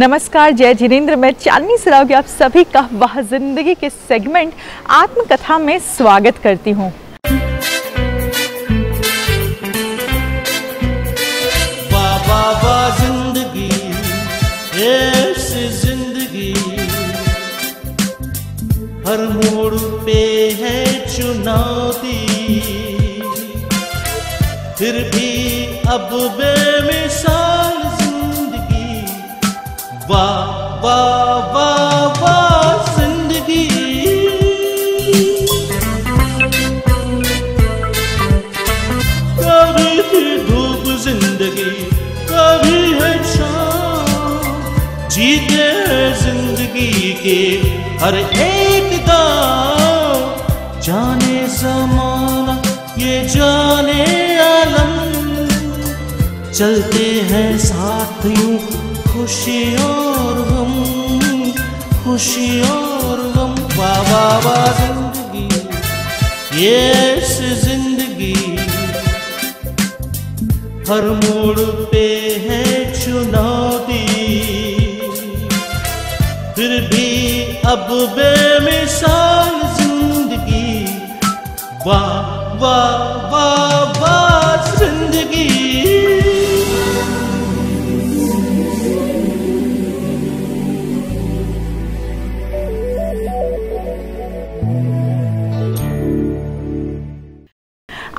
नमस्कार, जय जिनेंद्र। मैं चांदनी सराव की आप सभी का वाह जिंदगी के सेगमेंट आत्मकथा में स्वागत करती हूँ। जिंदगी ऐसी जिंदगी हर मोड़ पे है चुनौती, फिर भी अब बेमिसाल जिंदगी। वाह वाह वाह वाह जिंदगी। कभी थी धूप जिंदगी, कभी है शाम, जीते हैं जिंदगी के हर एक दाव। जाने ज़माना ये जाने आलम, चलते हैं साथ यूं खुशी और गम, खुशी और गम। वाह वाह वाह जिंदगी ये ऐसी जिंदगी हर मोड़ पे है चुनौती, फिर भी अब बेमिसाल जिंदगी। वाह वाह वाह वाह जिंदगी।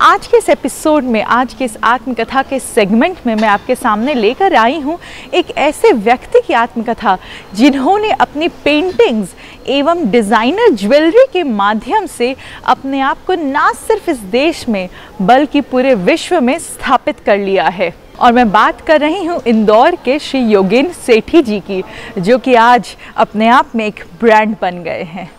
आज के इस एपिसोड में, आज के इस आत्मकथा के सेगमेंट में मैं आपके सामने लेकर आई हूँ एक ऐसे व्यक्ति की आत्मकथा जिन्होंने अपनी पेंटिंग्स एवं डिज़ाइनर ज्वेलरी के माध्यम से अपने आप को ना सिर्फ इस देश में बल्कि पूरे विश्व में स्थापित कर लिया है। और मैं बात कर रही हूँ इंदौर के श्री योगेंद्र सेठी जी की, जो कि आज अपने आप में एक ब्रांड बन गए हैं।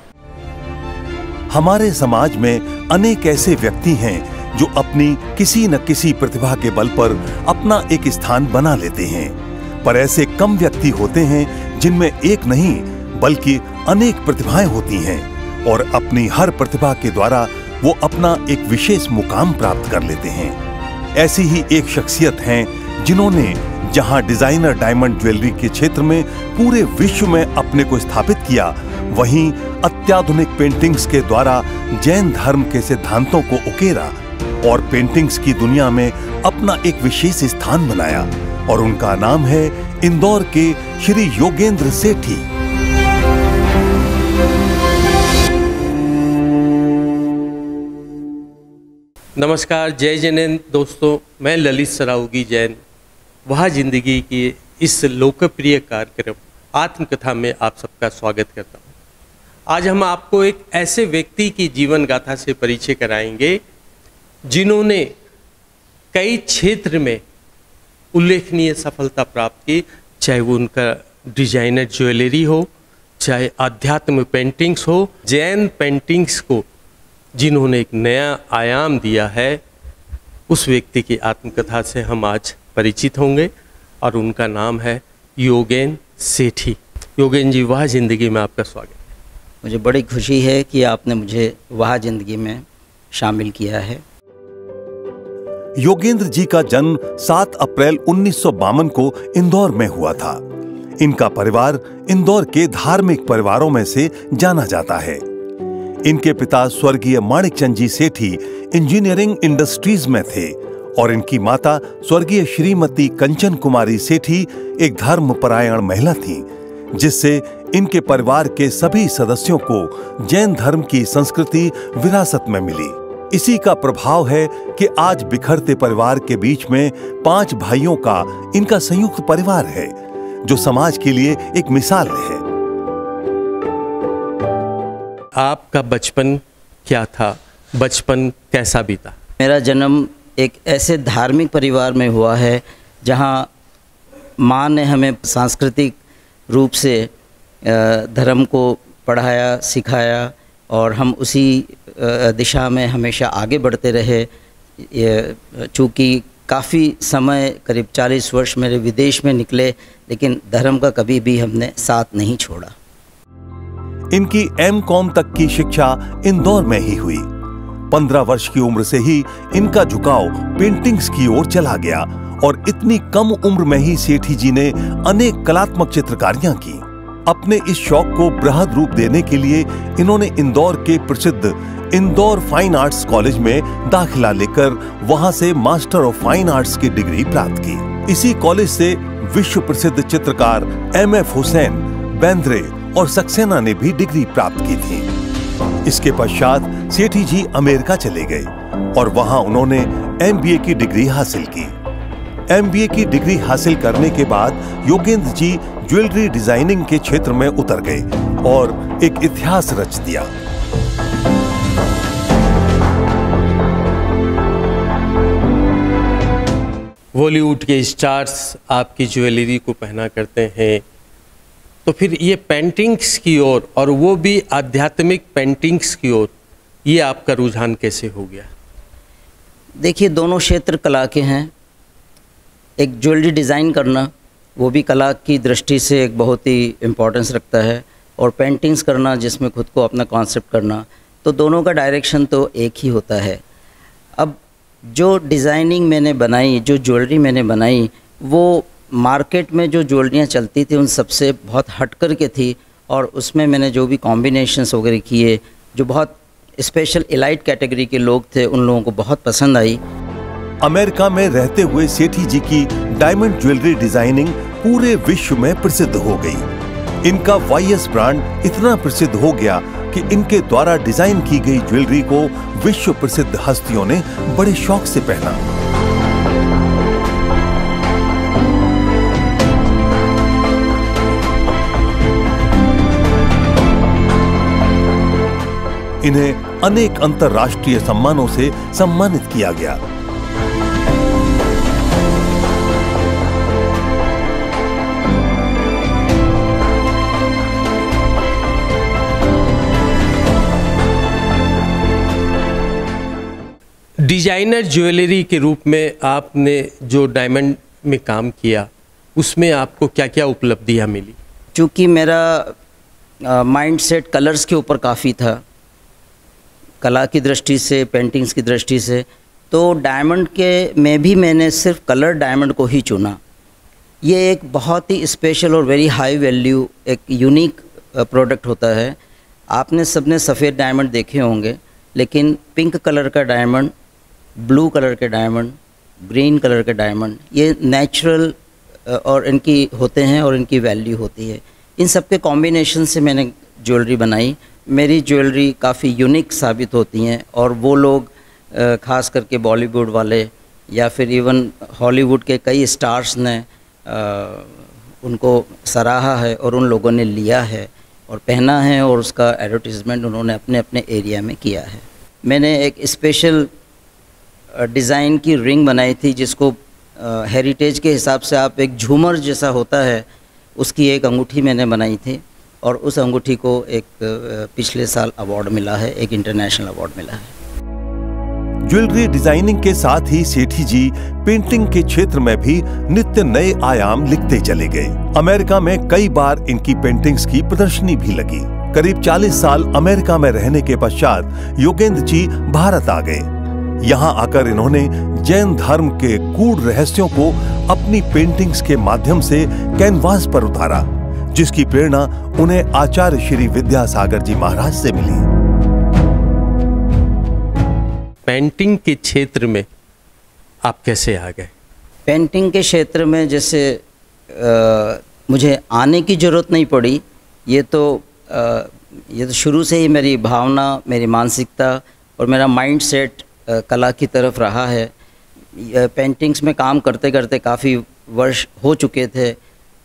हमारे समाज में अनेक ऐसे व्यक्ति हैं जो अपनी किसी न किसी प्रतिभा के बल पर अपना एक स्थान बना लेते हैं, पर ऐसे कम व्यक्ति होते हैं जिनमें एक नहीं बल्कि अनेक प्रतिभाएं होती हैं और अपनी हर प्रतिभा के द्वारा वो अपना एक विशेष मुकाम प्राप्त कर लेते हैं। ऐसी ही एक शख्सियत हैं जिन्होंने जहां डिजाइनर डायमंड ज्वेलरी के क्षेत्र में पूरे विश्व में अपने को स्थापित किया, वहीं अत्याधुनिक पेंटिंग्स के द्वारा जैन धर्म के सिद्धांतों को उकेरा और पेंटिंग्स की दुनिया में अपना एक विशेष स्थान बनाया। और उनका नाम है इंदौर के श्री योगेंद्र सेठी। नमस्कार, जय जिनेंद्र दोस्तों। मैं ललित सरावगी जैन वह जिंदगी की इस लोकप्रिय कार्यक्रम आत्मकथा में आप सबका स्वागत करता हूँ। आज हम आपको एक ऐसे व्यक्ति की जीवन गाथा से परिचय कराएंगे जिन्होंने कई क्षेत्र में उल्लेखनीय सफलता प्राप्त की, चाहे वो उनका डिजाइनर ज्वेलरी हो, चाहे आध्यात्म पेंटिंग्स हो। जैन पेंटिंग्स को जिन्होंने एक नया आयाम दिया है, उस व्यक्ति की आत्मकथा से हम आज परिचित होंगे और उनका नाम है योगेंद्र सेठी। योगेंद्र जी, वाह जिंदगी में आपका स्वागत। मुझे बड़ी खुशी है कि आपने मुझे वाह जिंदगी में शामिल किया है। योगेंद्र जी का जन्म 7 अप्रैल 1952 को इंदौर में हुआ था। इनका परिवार इंदौर के धार्मिक परिवारों में से जाना जाता है। इनके पिता स्वर्गीय माणिकचंद जी सेठी इंजीनियरिंग इंडस्ट्रीज में थे और इनकी माता स्वर्गीय श्रीमती कंचन कुमारी सेठी एक धर्मपरायण महिला थीं, जिससे इनके परिवार के सभी सदस्यों को जैन धर्म की संस्कृति विरासत में मिली। इसी का प्रभाव है कि आज बिखरते परिवार के बीच में 5 भाइयों का इनका संयुक्त परिवार है, जो समाज के लिए एक मिसाल है। आपका बचपन क्या था? बचपन कैसा बीता? मेरा जन्म एक ऐसे धार्मिक परिवार में हुआ है जहां माँ ने हमें सांस्कृतिक रूप से धर्म को पढ़ाया, सिखाया और हम उसी दिशा में हमेशा आगे बढ़ते रहे। चूँकि काफ़ी समय, करीब 40 वर्ष मेरे विदेश में निकले, लेकिन धर्म का कभी भी हमने साथ नहीं छोड़ा। इनकी एम.कॉम तक की शिक्षा इंदौर में ही हुई। 15 वर्ष की उम्र से ही इनका झुकाव पेंटिंग्स की ओर चला गया और इतनी कम उम्र में ही सेठी जी ने अनेक कलात्मक चित्रकारियां की। अपने इस शौक को बृहद रूप देने के लिए इन्होंने इंदौर के प्रसिद्ध इंदौर फाइन आर्ट्स कॉलेज में दाखिला लेकर वहां से मास्टर ऑफ फाइन आर्ट्स की डिग्री प्राप्त की। इसी कॉलेज से विश्व प्रसिद्ध चित्रकार M.F. हुसैन, बेंद्रे और सक्सेना ने भी डिग्री प्राप्त की थी। इसके पश्चात सेठी जी अमेरिका चले गए और वहां उन्होंने MBA की डिग्री हासिल की। MBA की डिग्री हासिल करने के बाद योगेंद्र जी ज्वेलरी डिजाइनिंग के क्षेत्र में उतर गए और एक इतिहास रच दिया। बॉलीवुड के स्टार्स आपकी ज्वेलरी को पहना करते हैं, तो फिर ये पेंटिंग्स की ओर, और वो भी आध्यात्मिक पेंटिंग्स की ओर, ये आपका रुझान कैसे हो गया? देखिए, दोनों क्षेत्र कला के हैं। एक ज्वेलरी डिज़ाइन करना, वो भी कला की दृष्टि से एक बहुत ही इम्पोर्टेंस रखता है, और पेंटिंग्स करना जिसमें खुद को अपना कॉन्सेप्ट करना, तो दोनों का डायरेक्शन तो एक ही होता है। अब जो डिज़ाइनिंग मैंने बनाई, जो ज्वेलरी मैंने बनाई, वो मार्केट में जो ज्वेलरियाँ चलती थी उन सबसे बहुत हट कर के थी, और उसमें मैंने जो भी कॉम्बिनेशंस वगैरह किए, जो बहुत स्पेशल एलाइट कैटेगरी के लोग थे, उन लोगों को बहुत पसंद आई। अमेरिका में रहते हुए सेठी जी की डायमंड ज्वेलरी डिजाइनिंग पूरे विश्व में प्रसिद्ध हो गई। इनका YS ब्रांड इतना प्रसिद्ध हो गया कि इनके द्वारा डिजाइन की गई ज्वेलरी को विश्व प्रसिद्ध हस्तियों ने बड़े शौक से पहना। इन्हें अनेक अंतर्राष्ट्रीय सम्मानों से सम्मानित किया गया। डिजाइनर ज्वेलरी के रूप में आपने जो डायमंड में काम किया, उसमें आपको क्या क्या उपलब्धियां मिली? चूँकि मेरा माइंड सेट कलर्स के ऊपर काफ़ी था, कला की दृष्टि से, पेंटिंग्स की दृष्टि से, तो डायमंड के में भी मैंने सिर्फ कलर डायमंड को ही चुना। ये एक बहुत ही स्पेशल और वेरी हाई वैल्यू, एक यूनिक प्रोडक्ट होता है। आपने सबने सफ़ेद डायमंड देखे होंगे, लेकिन पिंक कलर का डायमंड, ब्लू कलर के डायमंड, ग्रीन कलर के डायमंड, ये नेचुरल और इनकी होते हैं और इनकी वैल्यू होती है। इन सब के कॉम्बिनेशन से मैंने ज्वेलरी बनाई। मेरी ज्वेलरी काफ़ी यूनिक साबित होती हैं, और वो लोग ख़ास करके बॉलीवुड वाले या फिर इवन हॉलीवुड के कई स्टार्स ने उनको सराहा है, और उन लोगों ने लिया है और पहना है, और उसका एडवर्टीज़मेंट उन्होंने अपने अपने एरिया में किया है। मैंने एक स्पेशल डिज़ाइन की रिंग बनाई थी, जिसको हेरिटेज के हिसाब से आप एक झूमर जैसा होता है, उसकी एक अंगूठी मैंने बनाई थी, और उस अंगूठी को एक पिछले साल अवार्ड मिला है, एक इंटरनेशनल अवार्ड मिला है। ज्वेलरी डिजाइनिंग के साथ ही सेठी जी पेंटिंग के क्षेत्र में भी नित्य नए आयाम लिखते चले गए। अमेरिका में कई बार इनकी पेंटिंग्स की प्रदर्शनी भी लगी। करीब 40 साल अमेरिका में रहने के पश्चात योगेंद्र जी भारत आ गए। यहाँ आकर इन्होंने जैन धर्म के गूढ़ रहस्यों को अपनी पेंटिंग्स के माध्यम से कैनवास पर उतारा, जिसकी प्रेरणा उन्हें आचार्य श्री विद्यासागर जी महाराज से मिली। पेंटिंग के क्षेत्र में आप कैसे आ गए? पेंटिंग के क्षेत्र में जैसे मुझे आने की ज़रूरत नहीं पड़ी, ये तो शुरू से ही मेरी भावना, मेरी मानसिकता और मेरा माइंड सेट कला की तरफ रहा है। पेंटिंग्स में काम करते करते काफ़ी वर्ष हो चुके थे।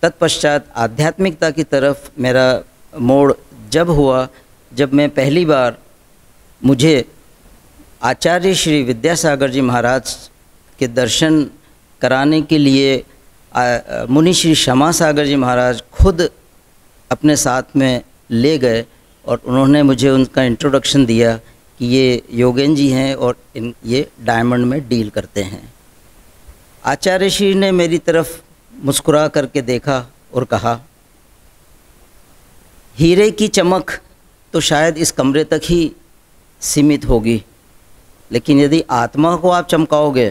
तत्पश्चात आध्यात्मिकता की तरफ मेरा मोड़ जब हुआ, जब मैं पहली बार, मुझे आचार्य श्री विद्यासागर जी महाराज के दर्शन कराने के लिए मुनि श्री क्षमा सागर जी महाराज खुद अपने साथ में ले गए, और उन्होंने मुझे उनका इंट्रोडक्शन दिया कि ये योगेन जी हैं और ये डायमंड में डील करते हैं। आचार्य श्री ने मेरी तरफ मुस्कुरा करके देखा और कहा, हीरे की चमक तो शायद इस कमरे तक ही सीमित होगी, लेकिन यदि आत्मा को आप चमकाओगे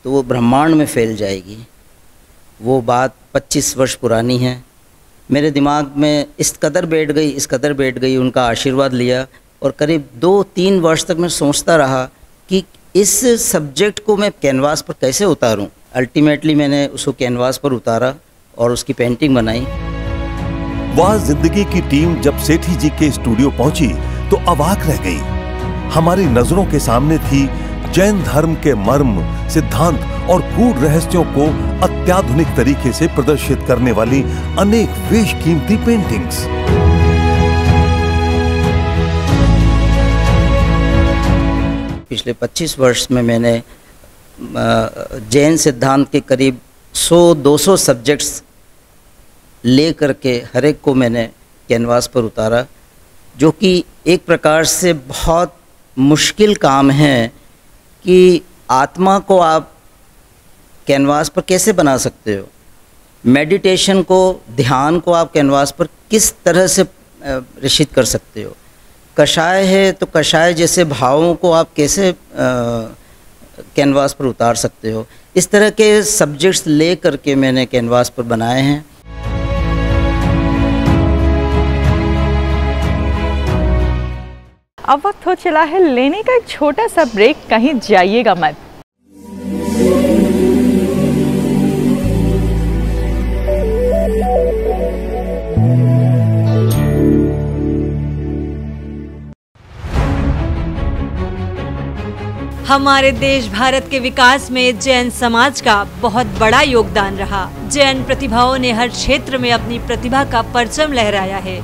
तो वो ब्रह्मांड में फैल जाएगी। वो बात 25 वर्ष पुरानी है। मेरे दिमाग में इस कदर बैठ गई, उनका आशीर्वाद लिया और करीब 2-3 वर्ष तक मैं सोचता रहा कि इस सब्जेक्ट को मैं कैनवास पर कैसे उतारूं। अल्टीमेटली मैंने उसको कैनवास पर उतारा और उसकी पेंटिंग बनाई। वाह जिंदगी की टीम जब सेठी जी के स्टूडियो पहुंची तो अवाक रह गई। हमारी नजरों के सामने थी जैन धर्म के मर्म, सिद्धांत और गूढ़ रहस्यों को अत्याधुनिक तरीके से प्रदर्शित करने वाली अनेक बेशकीमती पेंटिंग्स। पिछले 25 वर्ष में मैंने जैन सिद्धांत के करीब 100-200 सब्जेक्ट्स ले करके हर एक को मैंने कैनवास पर उतारा, जो कि एक प्रकार से बहुत मुश्किल काम है कि आत्मा को आप कैनवास पर कैसे बना सकते हो। मेडिटेशन को, ध्यान को आप कैनवास पर किस तरह से रचित कर सकते हो। कषाय है तो कषाय जैसे भावों को आप कैसे कैनवास पर उतार सकते हो। इस तरह के सब्जेक्ट्स ले करके मैंने कैनवास पर बनाए हैं। अब वक्त हो चला है लेने का एक छोटा सा ब्रेक, कहीं जाइएगा मत। हमारे देश भारत के विकास में जैन समाज का बहुत बड़ा योगदान रहा। जैन प्रतिभाओं ने हर क्षेत्र में अपनी प्रतिभा का परचम लहराया है।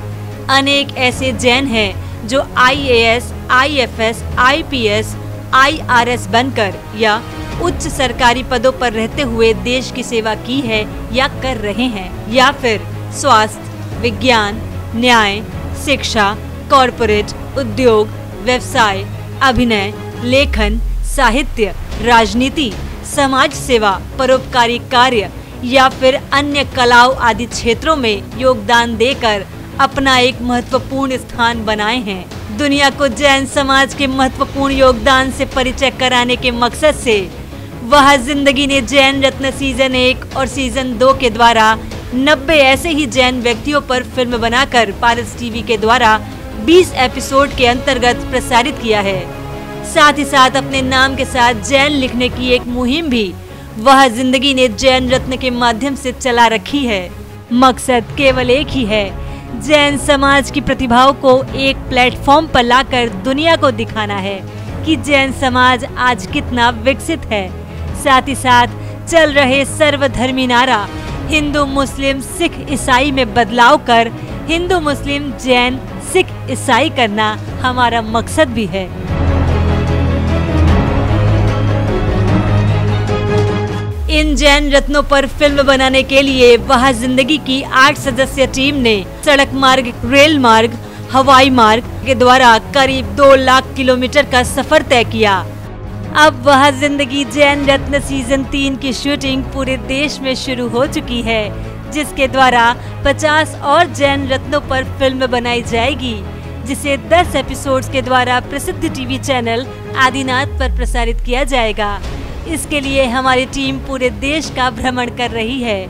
अनेक ऐसे जैन हैं जो IAS, IFS, IPS, IRS बनकर या उच्च सरकारी पदों पर रहते हुए देश की सेवा की है या कर रहे हैं, या फिर स्वास्थ्य, विज्ञान, न्याय, शिक्षा, कॉरपोरेट, उद्योग, व्यवसाय, अभिनय, लेखन, साहित्य, राजनीति, समाज सेवा, परोपकारी कार्य या फिर अन्य कलाओं आदि क्षेत्रों में योगदान देकर अपना एक महत्वपूर्ण स्थान बनाए हैं। दुनिया को जैन समाज के महत्वपूर्ण योगदान से परिचय कराने के मकसद से वह जिंदगी ने जैन रत्न सीजन 1 और सीजन 2 के द्वारा 90 ऐसे ही जैन व्यक्तियों पर फिल्म बनाकर पारस टीवी के द्वारा 20 एपिसोड के अंतर्गत प्रसारित किया है। साथ ही साथ अपने नाम के साथ जैन लिखने की एक मुहिम भी वह जिंदगी ने जैन रत्न के माध्यम से चला रखी है। मकसद केवल एक ही है, जैन समाज की प्रतिभाओं को एक प्लेटफॉर्म पर लाकर दुनिया को दिखाना है कि जैन समाज आज कितना विकसित है। साथ ही साथ चल रहे सर्वधर्मी नारा हिंदू, मुस्लिम, सिख, ईसाई में बदलाव कर हिंदू, मुस्लिम, जैन, सिख, ईसाई करना हमारा मकसद भी है। इन जैन रत्नों पर फिल्म बनाने के लिए वह जिंदगी की 8 सदस्यीय टीम ने सड़क मार्ग, रेल मार्ग, हवाई मार्ग के द्वारा करीब 2 लाख किलोमीटर का सफर तय किया। अब वह जिंदगी जैन रत्न सीजन 3 की शूटिंग पूरे देश में शुरू हो चुकी है, जिसके द्वारा 50 और जैन रत्नों पर फिल्म बनाई जाएगी, जिसे 10 एपिसोड्स के द्वारा प्रसिद्ध टीवी चैनल आदिनाथ पर प्रसारित किया जाएगा। इसके लिए हमारी टीम पूरे देश का भ्रमण कर रही है।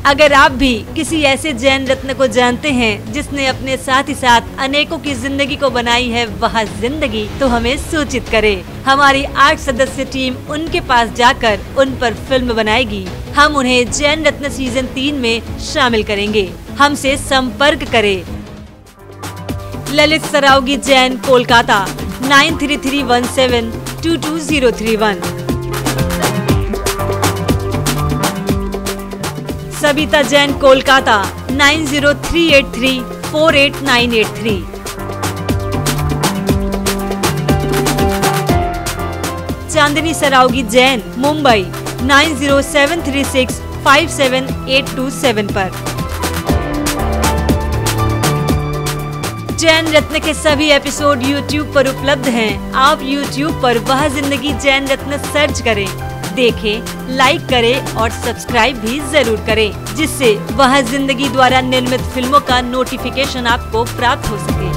अगर आप भी किसी ऐसे जैन रत्न को जानते हैं जिसने अपने साथ ही साथ अनेकों की जिंदगी को बनाई है वह जिंदगी, तो हमें सूचित करें। हमारी 8 सदस्य टीम उनके पास जाकर उन पर फिल्म बनाएगी। हम उन्हें जैन रत्न सीजन 3 में शामिल करेंगे। हमसे संपर्क करें। ललित सरावगी जैन, कोलकाता 9331722031। सबिता जैन, कोलकाता 9038348983। चांदनी सरावगी जैन, मुंबई 9073657827 पर। जैन रत्न के सभी एपिसोड YouTube पर उपलब्ध हैं। आप YouTube पर वह जिंदगी जैन रत्न सर्च करें, देखें, लाइक करें और सब्सक्राइब भी जरूर करें, जिससे वह जिंदगी द्वारा निर्मित फिल्मों का नोटिफिकेशन आपको प्राप्त हो सके।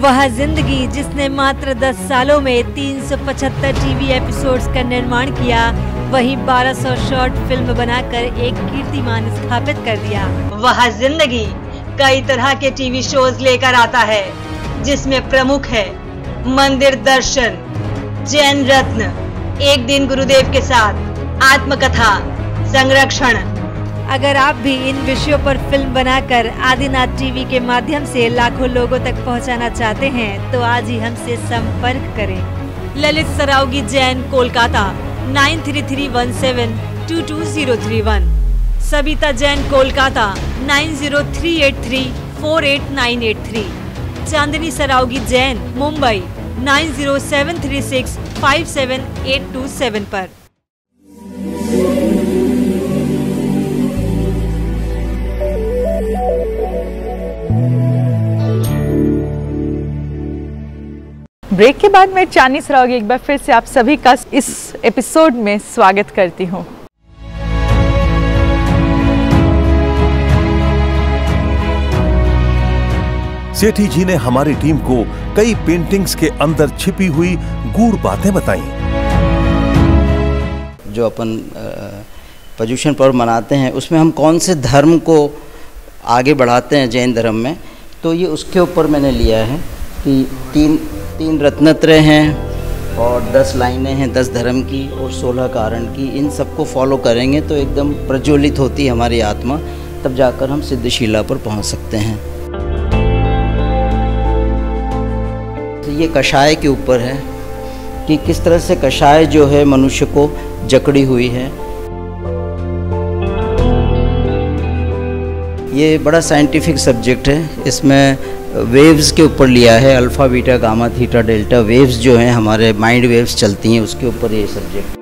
वह जिंदगी जिसने मात्र 10 सालों में 375 टीवी एपिसोड्स का निर्माण किया, वहीं 1200 शॉर्ट फिल्म बनाकर एक कीर्तिमान स्थापित कर दिया। वह जिंदगी कई तरह के टीवी शोज लेकर आता है, जिसमें प्रमुख है मंदिर दर्शन, जैन रत्न, एक दिन गुरुदेव के साथ, आत्मकथा, संरक्षण। अगर आप भी इन विषयों पर फिल्म बनाकर आदिनाथ टीवी के माध्यम से लाखों लोगों तक पहुंचाना चाहते हैं तो आज ही हमसे संपर्क करें। ललित सरावगी जैन, कोलकाता 9331722031। सबिता जैन, कोलकाता 9038348983। चांदनी सरावगी जैन, मुंबई 9073657827 पर। ब्रेक के बाद मैं चांदनी सरावगी एक बार फिर से आप सभी का इस एपिसोड में स्वागत करती हूँ। सेठी जी ने हमारी टीम को कई पेंटिंग्स के अंदर छिपी हुई गूढ़ बातें बताई। जो अपन पर्युषण पर्व मनाते हैं उसमें हम कौन से धर्म को आगे बढ़ाते हैं जैन धर्म में, तो ये उसके ऊपर मैंने लिया है कि तीन रत्नत्रय हैं और 10 लाइनें हैं 10 धर्म की और 16 कारण की। इन सबको फॉलो करेंगे तो एकदम प्रज्वलित होती है हमारी आत्मा, तब जाकर हम सिद्धशिला पर पहुंच सकते हैं। तो ये कषाय के ऊपर है कि किस तरह से कषाय जो है मनुष्य को जकड़ी हुई है। ये बड़ा साइंटिफिक सब्जेक्ट है, इसमें वेव्स के ऊपर लिया है, alpha, beta, gamma, theta, delta waves जो हैं हमारे माइंड वेव्स चलती हैं, उसके ऊपर ये सब्जेक्ट।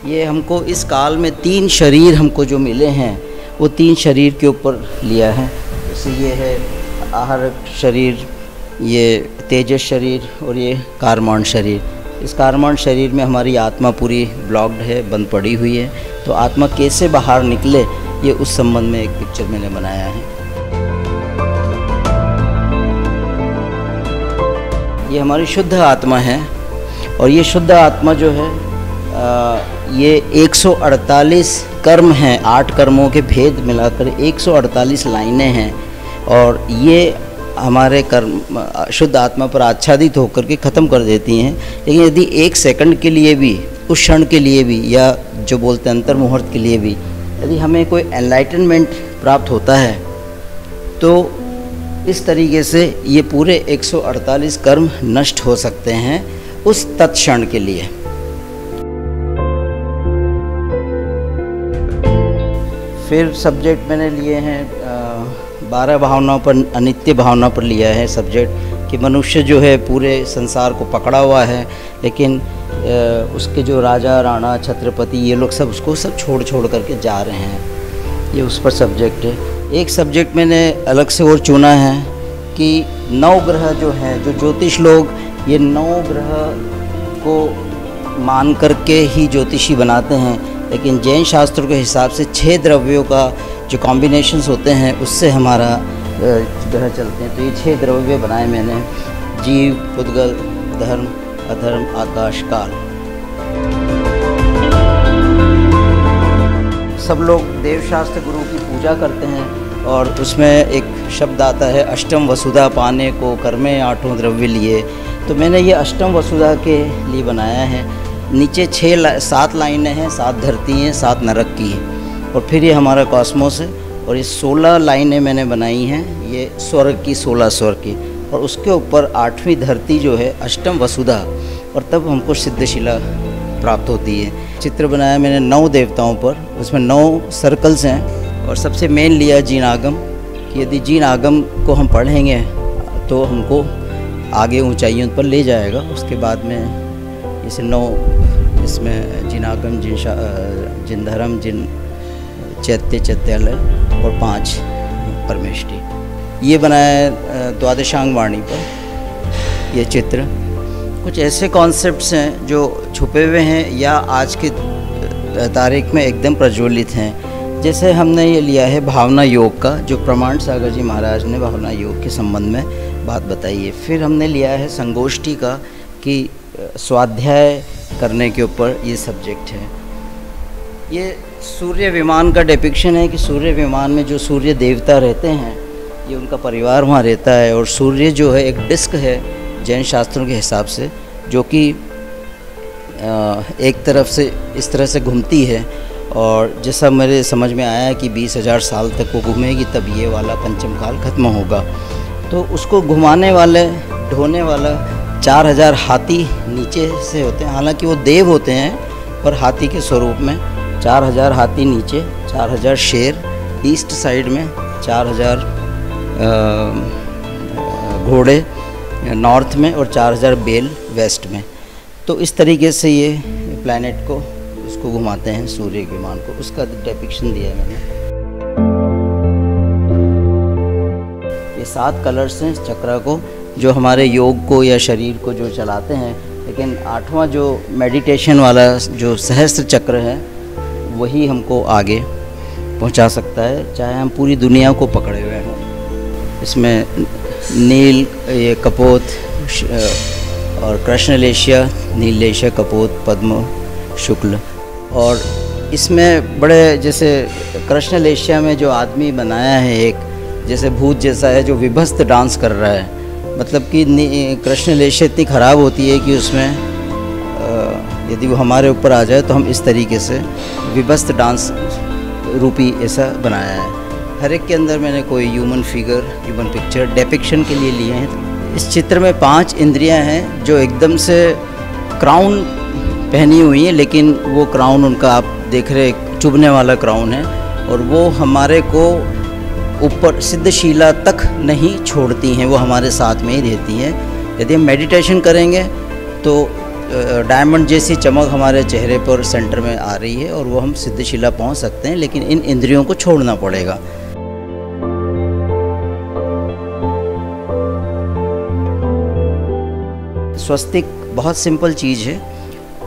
ये हमको इस काल में 3 शरीर हमको जो मिले हैं वो 3 शरीर के ऊपर लिया है। जैसे ये है आहार शरीर, ये तेजस शरीर और ये कारमान शरीर। इस कारमान शरीर में हमारी आत्मा पूरी ब्लॉक्ड है, बंद पड़ी हुई है, तो आत्मा कैसे बाहर निकले ये उस संबंध में एक पिक्चर मैंने बनाया है। ये हमारी शुद्ध आत्मा है और ये शुद्ध आत्मा जो है ये 148 कर्म हैं, 8 कर्मों के भेद मिलाकर 148 लाइनें हैं और ये हमारे कर्म शुद्ध आत्मा पर आच्छादित होकर के ख़त्म कर देती हैं। लेकिन यदि 1 सेकंड के लिए भी, उस क्षण के लिए भी, या जो बोलते हैं अंतर मुहूर्त के लिए भी, यदि हमें कोई एनलाइटनमेंट प्राप्त होता है तो इस तरीके से ये पूरे 148 कर्म नष्ट हो सकते हैं उस तत्क्षण के लिए। फिर सब्जेक्ट मैंने लिए हैं 12 भावनाओं पर, अनित्य भावना पर लिया है सब्जेक्ट, कि मनुष्य जो है पूरे संसार को पकड़ा हुआ है, लेकिन उसके जो राजा, राणा, छत्रपति, ये लोग सब उसको सब छोड़ करके जा रहे हैं। ये उस पर सब्जेक्ट है। एक सब्जेक्ट मैंने अलग से और चुना है कि 9 ग्रह जो हैं, जो ज्योतिष लोग ये 9 ग्रह को मान करके ही ज्योतिषी बनाते हैं, लेकिन जैन शास्त्रों के हिसाब से 6 द्रव्यों का जो कॉम्बिनेशंस होते हैं उससे हमारा ग्रह चलते हैं। तो ये 6 द्रव्य बनाए मैंने, जीव, पुद्गल, धर्म, अधर्म, आकाश, काल। सब लोग देवशास्त्र गुरु की पूजा करते हैं और उसमें एक शब्द आता है अष्टम वसुधा पाने को कर्मे 8 द्रव्य लिए। तो मैंने ये अष्टम वसुधा के लिए बनाया है। नीचे 7 लाइनें हैं, 7 धरती हैं, 7 नरक की है और फिर ये हमारा कॉस्मोस है। और ये 16 लाइनें मैंने बनाई हैं, ये स्वर्ग की, 16 स्वर्ग की, और उसके ऊपर 8वीं धरती जो है अष्टम वसुधा, और तब हमको सिद्धशिला प्राप्त होती है। चित्र बनाया मैंने 9 देवताओं पर, उसमें 9 सर्कल्स हैं और सबसे मेन लिया जीन आगम, कि यदि जीन आगम को हम पढ़ेंगे तो हमको आगे ऊंचाइयों पर ले जाएगा। उसके बाद में जैसे 9 इसमें जिन आगम, जिन धर्म, जिन चैत्य, चैत्यालय और 5 परमेष्टि। ये बनाया द्वादशांग वाणी पर ये चित्र। कुछ ऐसे कॉन्सेप्ट्स हैं जो छुपे हुए हैं या आज के तारीख में एकदम प्रज्वलित हैं। जैसे हमने ये लिया है भावना योग का, जो प्रमाण सागर जी महाराज ने भावना योग के संबंध में बात बताई है। फिर हमने लिया है संगोष्ठी का, कि स्वाध्याय करने के ऊपर ये सब्जेक्ट है। ये सूर्य विमान का डिपिक्शन है कि सूर्य विमान में जो सूर्य देवता रहते हैं, ये उनका परिवार वहाँ रहता है, और सूर्य जो है एक डिस्क है जैन शास्त्रों के हिसाब से, जो कि एक तरफ से इस तरह से घूमती है, और जैसा मेरे समझ में आया कि 20,000 साल तक वो घूमेगी, तब ये वाला पंचम काल खत्म होगा। तो उसको घुमाने वाले, ढोने वाला 4,000 हाथी नीचे से होते हैं, हालांकि वो देव होते हैं पर हाथी के स्वरूप में। 4,000 हाथी नीचे, 4,000 शेर ईस्ट साइड में, 4,000 घोड़े नॉर्थ में, और 4,000 बेल वेस्ट में। तो इस तरीके से ये प्लैनेट को उसको घुमाते हैं, सूर्य विमान को, उसका डिपिक्शन दिया है मैंने। ये 7 कलर्स हैं इस चक्र को, जो हमारे योग को या शरीर को जो चलाते हैं। लेकिन 8वां जो मेडिटेशन वाला जो सहस्त्र चक्र है, वही हमको आगे पहुंचा सकता है, चाहे हम पूरी दुनिया को पकड़े हुए हों। इसमें नील, ये कपोत और कृष्णलेशिया, नीलेशिया, कपोत, पद्म, शुक्ल। और इसमें बड़े, जैसे कृष्णलेशिया में जो आदमी बनाया है एक, जैसे भूत जैसा है जो विभस्त डांस कर रहा है, मतलब कि कृष्णलेशिया इतनी ख़राब होती है कि उसमें यदि वो हमारे ऊपर आ जाए तो हम इस तरीके से विभस्त डांस रूपी ऐसा बनाया है। हर एक के अंदर मैंने कोई human figure, human picture depiction के लिए लिए हैं। इस चित्र में 5 इंद्रियां हैं जो एकदम से क्राउन पहनी हुई हैं, लेकिन वो क्राउन उनका आप देख रहे चुभने वाला क्राउन है, और वो हमारे को ऊपर सिद्धशीला तक नहीं छोड़ती हैं, वो हमारे साथ में ही रहती हैं। यदि हम मेडिटेशन करेंगे तो डायमंड जैसी चमक हमारे चेहरे पर सेंटर में आ रही है, और वो हम सिद्धशीला पहुंच सकते हैं, लेकिन इन इंद्रियों को छोड़ना पड़ेगा। स्वस्तिक बहुत सिंपल चीज़ है,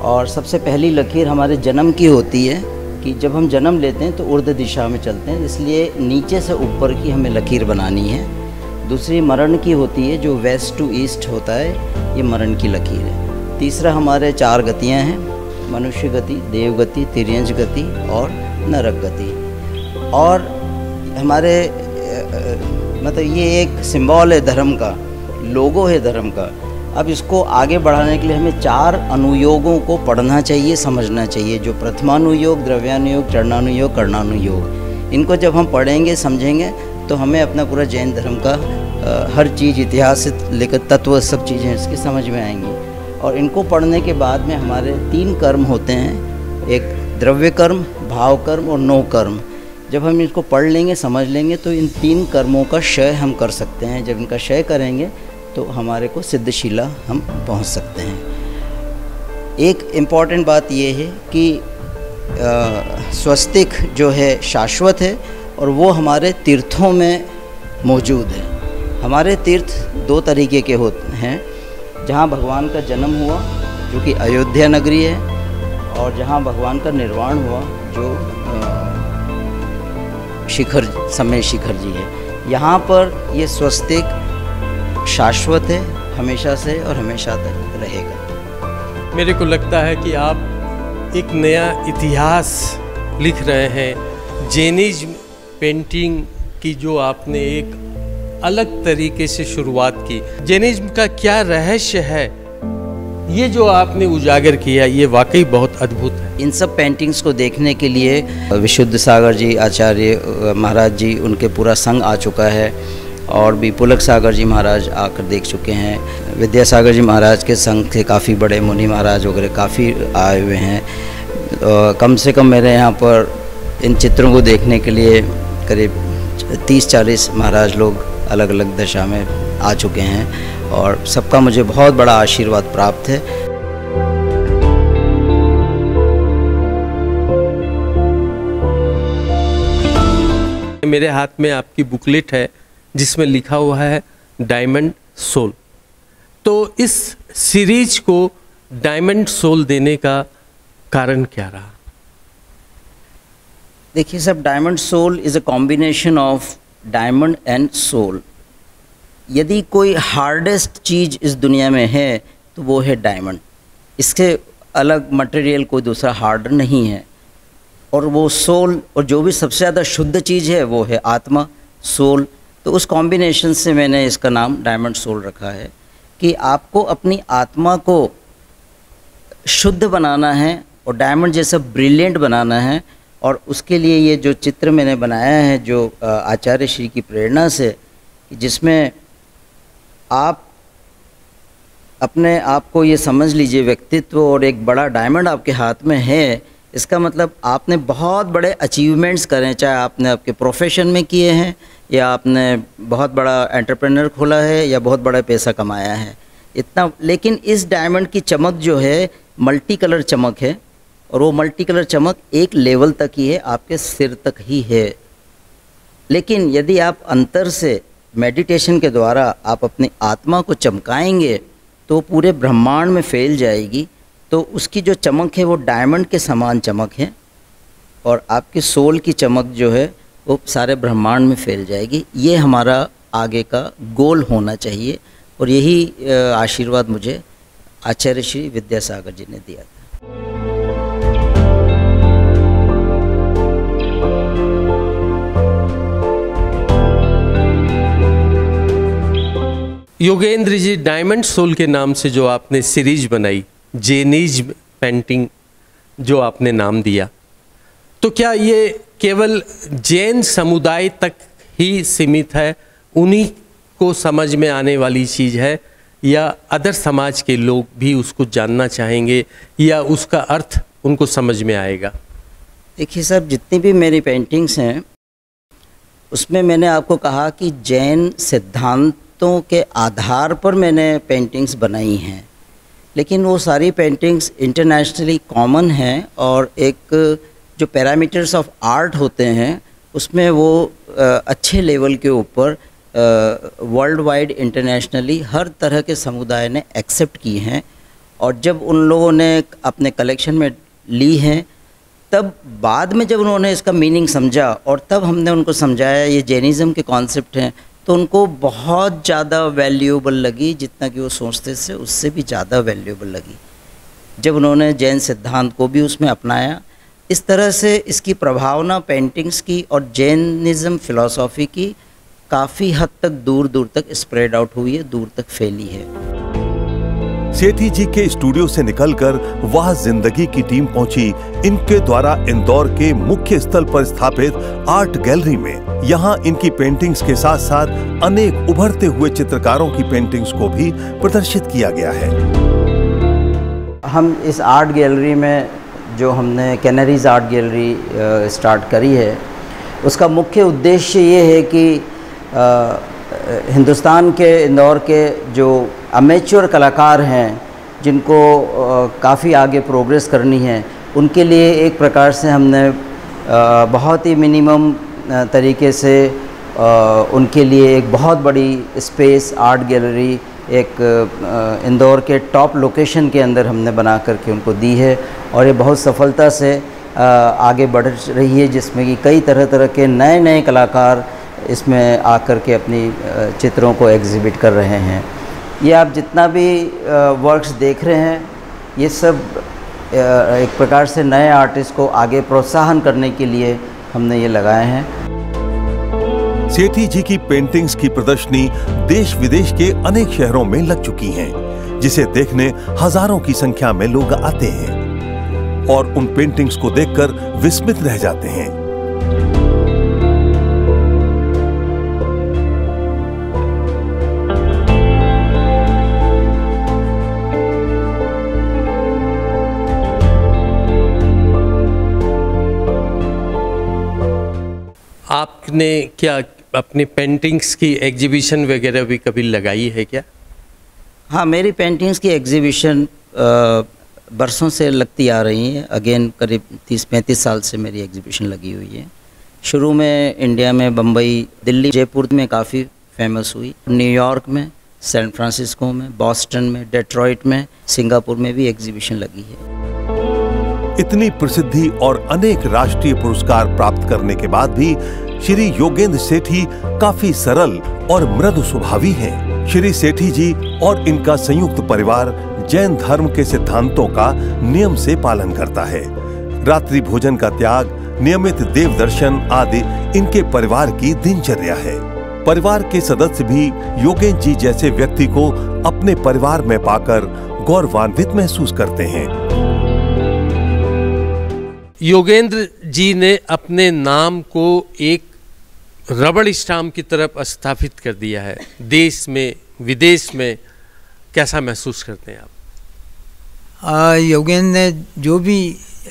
और सबसे पहली लकीर हमारे जन्म की होती है कि जब हम जन्म लेते हैं तो ऊर्ध्व दिशा में चलते हैं, इसलिए नीचे से ऊपर की हमें लकीर बनानी है। दूसरी मरण की होती है, जो वेस्ट टू ईस्ट होता है, ये मरण की लकीर है। तीसरा हमारे 4 गतियाँ हैं, मनुष्य गति, देव गति, तिर्यंज गति और नरक गति। और हमारे मतलब ये एक सिंबल है धर्म का, लोगो है धर्म का। अब इसको आगे बढ़ाने के लिए हमें 4 अनुयोगों को पढ़ना चाहिए, समझना चाहिए, जो प्रथमानुयोग, द्रव्यानुयोग, चरणानुयोग, कर्णानुयोग। इनको जब हम पढ़ेंगे, समझेंगे, तो हमें अपना पूरा जैन धर्म का हर चीज़, इतिहास से लेकर तत्व, सब चीज़ें इसकी समझ में आएंगी। और इनको पढ़ने के बाद में हमारे 3 कर्म होते हैं, एक द्रव्य कर्म, भाव कर्म और नो कर्म। जब हम इनको पढ़ लेंगे, समझ लेंगे, तो इन 3 कर्मों का क्षय हम कर सकते हैं। जब इनका क्षय करेंगे तो हमारे को सिद्धशीला हम पहुंच सकते हैं। एक इम्पॉर्टेंट बात ये है कि स्वस्तिक जो है शाश्वत है, और वो हमारे तीर्थों में मौजूद है। हमारे तीर्थ 2 तरीके के होते हैं, जहाँ भगवान का जन्म हुआ, जो कि अयोध्या नगरी है, और जहाँ भगवान का निर्वाण हुआ, जो शिखर, समय शिखर जी है। यहाँ पर ये स्वस्तिक शाश्वत है, हमेशा से और हमेशा तक रहेगा। मेरे को लगता है कि आप एक नया इतिहास लिख रहे हैं जैनिज्म पेंटिंग की, जो आपने एक अलग तरीके से शुरुआत की। जैनिज्म का क्या रहस्य है, ये जो आपने उजागर किया, ये वाकई बहुत अद्भुत है। इन सब पेंटिंग्स को देखने के लिए विशुद्ध सागर जी आचार्य महाराज जी, उनके पूरा संघ आ चुका है, और भी पुलक सागर जी महाराज आकर देख चुके हैं। विद्यासागर जी महाराज के संघ के काफ़ी बड़े मुनि महाराज वगैरह काफ़ी आए हुए हैं। कम से कम मेरे यहाँ पर इन चित्रों को देखने के लिए करीब 30-40 महाराज लोग अलग अलग दशा में आ चुके हैं, और सबका मुझे बहुत बड़ा आशीर्वाद प्राप्त है। मेरे हाथ में आपकी बुकलेट है जिसमें लिखा हुआ है डायमंड सोल। तो इस सीरीज को डायमंड सोल देने का कारण क्या रहा? देखिए सब, diamond soul is a combination of diamond and soul. यदि कोई हार्डेस्ट चीज़ इस दुनिया में है तो वो है डायमंड। इसके अलग मटेरियल कोई दूसरा हार्ड नहीं है। और वो सोल, और जो भी सबसे ज़्यादा शुद्ध चीज़ है वो है आत्मा, सोल। तो उस कॉम्बिनेशन से मैंने इसका नाम डायमंड सोल रखा है कि आपको अपनी आत्मा को शुद्ध बनाना है और डायमंड जैसा ब्रिलियंट बनाना है। और उसके लिए ये जो चित्र मैंने बनाया है, जो आचार्य श्री की प्रेरणा से, जिसमें आप अपने आप को ये समझ लीजिए व्यक्तित्व और एक बड़ा डायमंड आपके हाथ में है। इसका मतलब आपने बहुत बड़े अचीवमेंट्स करे, चाहे आपने आपके प्रोफेशन में किए हैं या आपने बहुत बड़ा एंटरप्रेन्योर खोला है या बहुत बड़ा पैसा कमाया है, इतना। लेकिन इस डायमंड की चमक जो है मल्टी कलर चमक है, और वो मल्टी कलर चमक एक लेवल तक ही है, आपके सिर तक ही है। लेकिन यदि आप अंतर से मेडिटेशन के द्वारा आप अपनी आत्मा को चमकाएंगे तो पूरे ब्रह्मांड में फैल जाएगी। तो उसकी जो चमक है वो डायमंड के समान चमक है, और आपकी सोल की चमक जो है वो सारे ब्रह्मांड में फैल जाएगी। ये हमारा आगे का गोल होना चाहिए, और यही आशीर्वाद मुझे आचार्य श्री विद्यासागर जी ने दिया था। योगेंद्र जी, डायमंड सोल के नाम से जो आपने सीरीज बनाई, जैनिज्म पेंटिंग जो आपने नाम दिया, तो क्या ये केवल जैन समुदाय तक ही सीमित है, उन्हीं को समझ में आने वाली चीज़ है, या अदर समाज के लोग भी उसको जानना चाहेंगे या उसका अर्थ उनको समझ में आएगा? देखिए साहब, जितनी भी मेरी पेंटिंग्स हैं उसमें मैंने आपको कहा कि जैन सिद्धांतों के आधार पर मैंने पेंटिंग्स बनाई हैं, लेकिन वो सारी पेंटिंग्स इंटरनेशनली कॉमन हैं, और एक जो पैरामीटर्स ऑफ आर्ट होते हैं उसमें वो अच्छे लेवल के ऊपर वर्ल्ड वाइड इंटरनेशनली हर तरह के समुदाय ने एक्सेप्ट की हैं। और जब उन लोगों ने अपने कलेक्शन में ली हैं, तब बाद में जब उन्होंने इसका मीनिंग समझा और तब हमने उनको समझाया ये जैनिज़्म के कॉन्सेप्ट हैं, तो उनको बहुत ज़्यादा वैल्यूएबल लगी, जितना कि वो सोचते थे उससे भी ज़्यादा वैल्यूएबल लगी जब उन्होंने जैन सिद्धांत को भी उसमें अपनाया। इस तरह से इसकी प्रभावना पेंटिंग्स की और जैनिज़्म फिलॉसफी की काफ़ी हद तक दूर दूर तक स्प्रेड आउट हुई है, दूर तक फैली है। सेठी जी के स्टूडियो से निकलकर वह जिंदगी की टीम पहुंची इनके द्वारा इंदौर के मुख्य स्थल पर स्थापित आर्ट गैलरी में। यहां इनकी पेंटिंग्स के साथ साथ अनेक उभरते हुए चित्रकारों की पेंटिंग्स को भी प्रदर्शित किया गया है। हम इस आर्ट गैलरी में जो हमने कैनरीज आर्ट गैलरी स्टार्ट करी है, उसका मुख्य उद्देश्य ये है कि हिंदुस्तान के इंदौर के जो अमेच्योर कलाकार हैं, जिनको काफ़ी आगे प्रोग्रेस करनी है, उनके लिए एक प्रकार से हमने बहुत ही मिनिमम तरीके से उनके लिए एक बहुत बड़ी स्पेस आर्ट गैलरी एक इंदौर के टॉप लोकेशन के अंदर हमने बना करके उनको दी है, और ये बहुत सफलता से आगे बढ़ रही है, जिसमें कि कई तरह तरह के नए नए कलाकार इसमें आकर के अपनी चित्रों को एग्जिबिट कर रहे हैं। ये आप जितना भी वर्क्स देख रहे हैं, ये सब एक प्रकार से नए आर्टिस्ट को आगे प्रोत्साहन करने के लिए हमने ये लगाए हैं। सेठी जी की पेंटिंग्स की प्रदर्शनी देश विदेश के अनेक शहरों में लग चुकी हैं, जिसे देखने हजारों की संख्या में लोग आते हैं और उन पेंटिंग्स को देखकर विस्मित रह जाते हैं। आपने क्या अपनी पेंटिंग्स की एग्जीबिशन वगैरह भी कभी लगाई है क्या? हाँ, मेरी पेंटिंग्स की एग्जीबिशन बरसों से लगती आ रही है। अगेन करीब 30-35 साल से मेरी एग्जीबिशन लगी हुई है। शुरू में इंडिया में बम्बई, दिल्ली, जयपुर में काफ़ी फेमस हुई, न्यूयॉर्क में, सैन फ्रांसिस्को में, बॉस्टन में, डेट्रॉइट में, सिंगापुर में भी एग्जीबिशन लगी है। इतनी प्रसिद्धि और अनेक राष्ट्रीय पुरस्कार प्राप्त करने के बाद भी श्री योगेंद्र सेठी काफी सरल और मृदु स्वभावी हैं। श्री सेठी जी और इनका संयुक्त परिवार जैन धर्म के सिद्धांतों का नियम से पालन करता है। रात्रि भोजन का त्याग, नियमित देव दर्शन आदि इनके परिवार की दिनचर्या है। परिवार के सदस्य भी योगेंद्र जी जैसे व्यक्ति को अपने परिवार में पाकर गौरवान्वित महसूस करते हैं। योगेंद्र जी ने अपने नाम को एक रबड़ स्टाम्प की तरफ स्थापित कर दिया है। देश में विदेश में कैसा महसूस करते हैं आप? योगेंद्र ने जो भी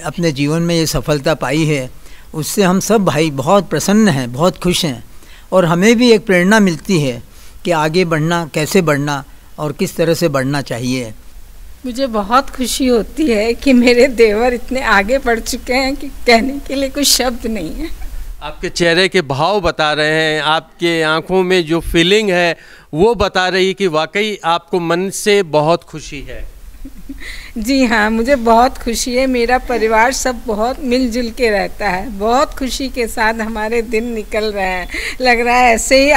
अपने जीवन में ये सफलता पाई है उससे हम सब भाई बहुत प्रसन्न हैं, बहुत खुश हैं, और हमें भी एक प्रेरणा मिलती है कि आगे बढ़ना, कैसे बढ़ना और किस तरह से बढ़ना चाहिए। मुझे बहुत खुशी होती है कि मेरे देवर इतने आगे बढ़ चुके हैं कि कहने के लिए कुछ शब्द नहीं है। आपके चेहरे के भाव बता रहे हैं, आपके आंखों में जो फीलिंग है वो बता रही कि वाकई आपको मन से बहुत खुशी है। जी हाँ, मुझे बहुत खुशी है। मेरा परिवार सब बहुत मिलजुल के रहता है, बहुत खुशी के साथ हमारे दिन निकल रहे हैं। लग रहा है ऐसे ही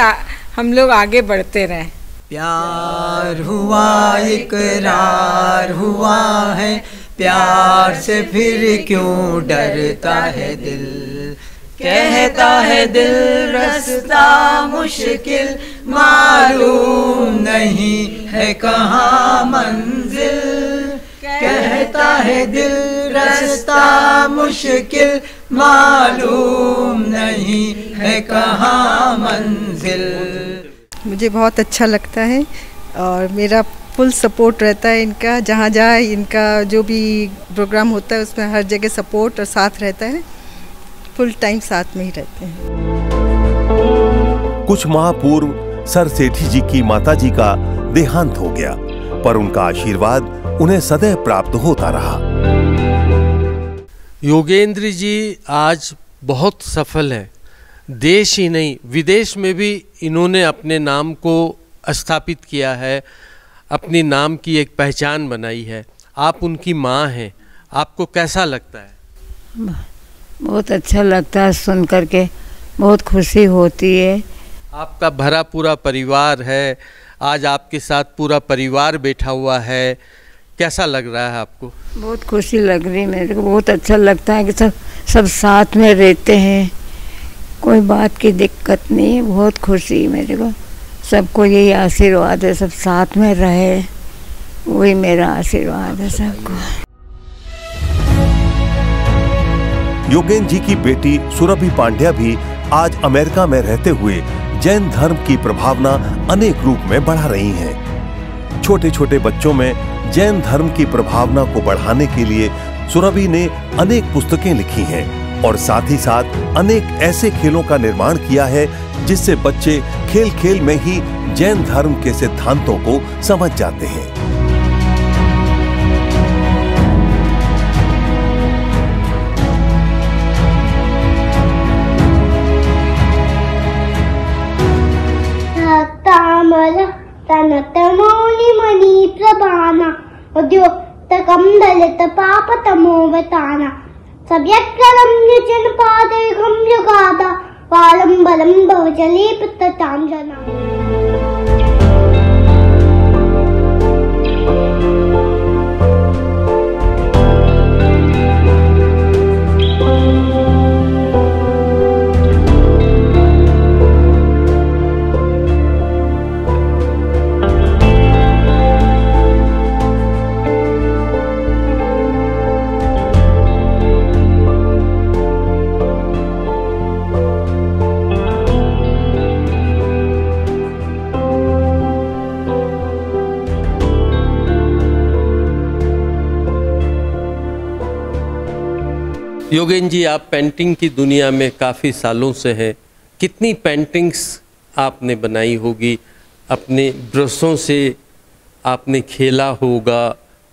हम लोग आगे बढ़ते रहें। प्यार हुआ, इकरार हुआ है, प्यार से फिर क्यों डरता है दिल, कहता है दिल रास्ता मुश्किल, मालूम नहीं है कहाँ मंजिल, कहता है दिल रास्ता मुश्किल, मालूम नहीं है कहाँ मंजिल। मुझे बहुत अच्छा लगता है और मेरा फुल सपोर्ट रहता है इनका। जहाँ जहाँ इनका जो भी प्रोग्राम होता है उसमें हर जगह सपोर्ट और साथ रहता है। फुल टाइम साथ में ही रहते हैं। कुछ माह पूर्व सर सेठी जी की माताजी का देहांत हो गया, पर उनका आशीर्वाद उन्हें सदैव प्राप्त होता रहा। योगेंद्र जी आज बहुत सफल हैं। देश ही नहीं विदेश में भी इन्होंने अपने नाम को स्थापित किया है, अपनी नाम की एक पहचान बनाई है। आप उनकी माँ हैं, आपको कैसा लगता है? बहुत अच्छा लगता है, सुन करके बहुत खुशी होती है। आपका भरा पूरा परिवार है, आज आपके साथ पूरा परिवार बैठा हुआ है, कैसा लग रहा है आपको? बहुत खुशी लग रही है मेरे को, बहुत अच्छा लगता है कि सब साथ में रहते हैं, कोई बात की दिक्कत नहीं है। बहुत खुशी मेरे को, सबको यही आशीर्वाद है, सब साथ में रहे, वही मेरा आशीर्वाद है सबको। योगेंद्र जी की बेटी सुरभि पांड्या भी आज अमेरिका में रहते हुए जैन धर्म की प्रभावना अनेक रूप में बढ़ा रही हैं। छोटे छोटे बच्चों में जैन धर्म की प्रभावना को बढ़ाने के लिए सुरभि ने अनेक पुस्तकें लिखी हैं और साथ ही साथ अनेक ऐसे खेलों का निर्माण किया है जिससे बच्चे खेल खेल में ही जैन धर्म के सिद्धांतों को समझ जाते हैं। तनतमौलिमणि प्रभाना उद्योक्तकं दलित पापतमोवताना सव्यक्कलं निजन पादेघं जगादा वालं बलं भवजले पततां जना। योगेंद्र जी, आप पेंटिंग की दुनिया में काफ़ी सालों से हैं। कितनी पेंटिंग्स आपने बनाई होगी, अपने ब्रशों से आपने खेला होगा,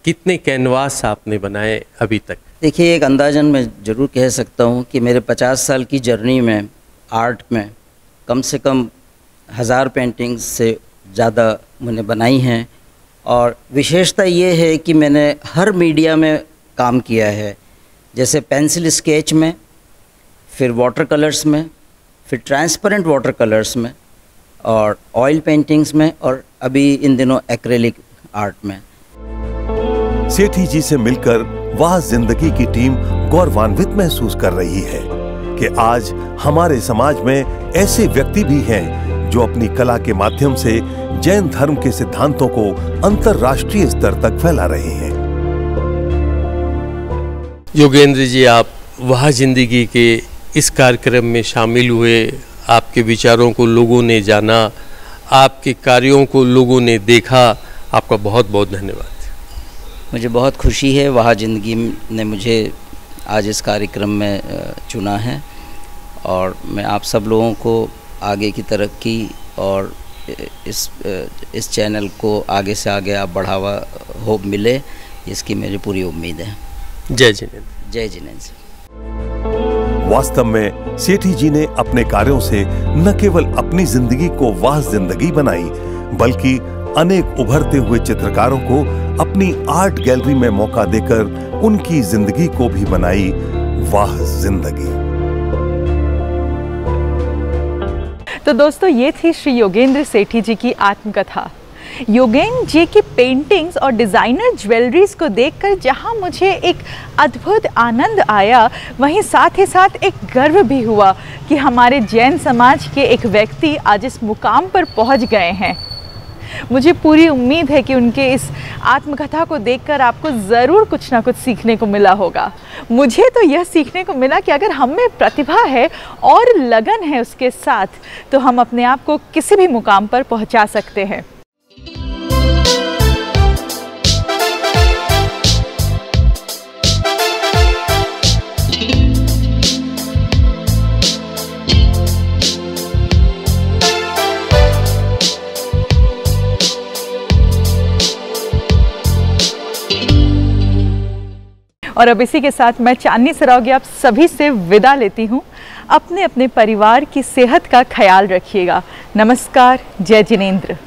कितने कैनवास आपने बनाए अभी तक? देखिए, एक अंदाजन मैं ज़रूर कह सकता हूँ कि मेरे 50 साल की जर्नी में आर्ट में कम से कम 1000 पेंटिंग्स से ज़्यादा मैंने बनाई हैं। और विशेषता ये है कि मैंने हर मीडिया में काम किया है, जैसे पेंसिल स्केच में, फिर वाटर कलर्स में, फिर ट्रांसपेरेंट वाटर कलर्स में, और ऑयल पेंटिंग्स में, और अभी इन दिनों एक्रेलिक आर्ट में। सेठी जी से मिलकर वाह जिंदगी की टीम गौरवान्वित महसूस कर रही है कि आज हमारे समाज में ऐसे व्यक्ति भी हैं जो अपनी कला के माध्यम से जैन धर्म के सिद्धांतों को अंतर्राष्ट्रीय स्तर तक फैला रहे हैं। योगेंद्र जी, आप वाह जिंदगी के इस कार्यक्रम में शामिल हुए, आपके विचारों को लोगों ने जाना, आपके कार्यों को लोगों ने देखा, आपका बहुत बहुत धन्यवाद। मुझे बहुत खुशी है, वाह जिंदगी ने मुझे आज इस कार्यक्रम में चुना है, और मैं आप सब लोगों को आगे की तरक्की और इस चैनल को आगे से आगे आप बढ़ावा हो मिले, इसकी मेरी पूरी उम्मीद है। जय जिनेंद्र। जय जिनेंद्र। वास्तव में सेठी जी ने अपने कार्यों से न केवल अपनी जिंदगी को वाह जिंदगी बनाई, बल्कि अनेक उभरते हुए चित्रकारों को अपनी आर्ट गैलरी में मौका देकर उनकी जिंदगी को भी बनाई वाह जिंदगी। तो दोस्तों, ये थी श्री योगेंद्र सेठी जी की आत्मकथा। योगेंद्र जी की पेंटिंग्स और डिज़ाइनर ज्वेलरीज को देखकर जहां मुझे एक अद्भुत आनंद आया, वहीं साथ ही साथ एक गर्व भी हुआ कि हमारे जैन समाज के एक व्यक्ति आज इस मुकाम पर पहुंच गए हैं। मुझे पूरी उम्मीद है कि उनके इस आत्मकथा को देखकर आपको ज़रूर कुछ ना कुछ सीखने को मिला होगा। मुझे तो यह सीखने को मिला कि अगर हम में प्रतिभा है और लगन है उसके साथ, तो हम अपने आप को किसी भी मुकाम पर पहुंचा सकते हैं। और अब इसी के साथ मैं चांदनी सरावगी आप सभी से विदा लेती हूँ। अपने अपने परिवार की सेहत का ख्याल रखिएगा। नमस्कार। जय जिनेंद्र।